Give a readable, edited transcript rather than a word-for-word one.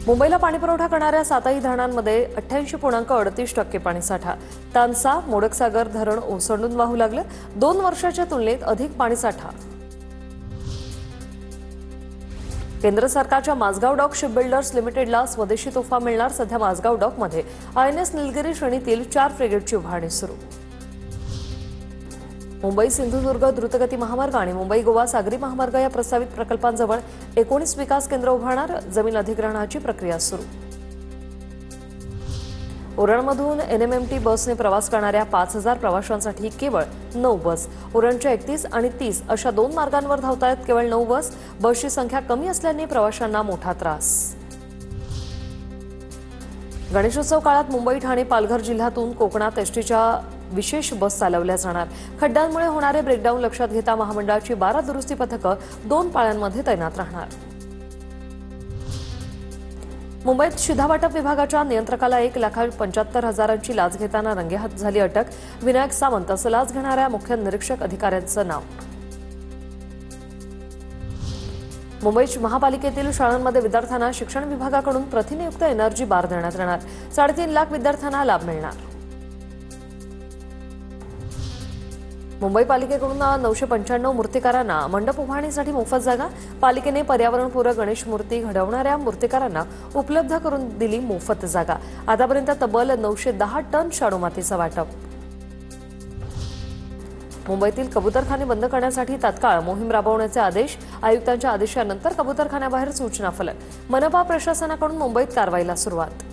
मुंबईला पाणीपुरवठा करणाऱ्या 7ही धरणांमध्ये 88.38% पाणीसाठा. तानसा, मोडकसागर धरण ओसंडून वाहू लागले. 2 वर्षाच्या तुलनेत अधिक पाणीसाठा. केंद्र सरकारच्या माझगाव डॉक शिपबिल्डर्स लिमिटेडला स्वदेशी तोफा मिळणार. सध्या माझगाव डॉकमध्ये INS निलगिरी श्रेणीतील 4 फ्रिगेटची उभारणी सुरू. मुंबई सिंधुदुर्ग द्रुतगती महामार्ग आणि मुंबई गोवा सागरी महामार्ग या प्रस्तावित प्रकल्पांजवळ 19 विकास केंद्र उभारणार. जमीन अधिग्रहणाची प्रक्रिया सुरू. उरणमधून NMMT बसने प्रवास करणाऱ्या 5000 प्रवाशांसाठी केवळ 9 बस. उरणच्या 31 आणि 30 अशा 2 मार्गांवर धावतायत केवळ 9 बस. बसची संख्या कमी असल्याने प्रवाशांना मोठा त्रास. गणेशोत्सव काळात मुंबई, ठाणे, पालघर जिल्ह्यातून कोकणात एसटीच्या विशेष बस चालवल्या जाणार. खड्ड्यांमुळे होणारे ब्रेकडाऊन लक्षात घेता महामंडळाची 12 दुरुस्ती पथकं 2 पाळ्यांमध्ये तैनात राहणार. मुंबईत शिधावाटप विभागाच्या नियंत्रकाला 1,75,000ची लाच घेताना रंगेहात झाली अटक. विनायक सावंत असं लाच घेणाऱ्या मुख्य निरीक्षक अधिकाऱ्यांचं नाव. मुंबईत महापालिकेतील शाळांमध्ये विद्यार्थ्यांना शिक्षण विभागाकडून प्रतिनियुक्त एनर्जी बार देण्यात येणार. 3.5 लाख विद्यार्थ्यांना लाभ मिळणार. मुंबई पालिकेकडून 995 मूर्तिकारांना मंडप उभारणीसाठी मोफत जागा. पालिकेने पर्यावरणपूरक गणेश मूर्ती घडवणाऱ्या मूर्तिकारांना उपलब्ध करून दिली मोफत जागा. आतापर्यंत तब्बल 910 टन शाडू मातीचं वाटप. मुंबईतील कबूतरखाने बंद करण्यासाठी तात्काळ मोहीम राबवण्याचे आदेश. आयुक्तांच्या आदेशानंतर कबूतरखान्याबाहेर सूचना फलक. मनपा प्रशासनाकडून मुंबईत कारवाईला सुरुवात.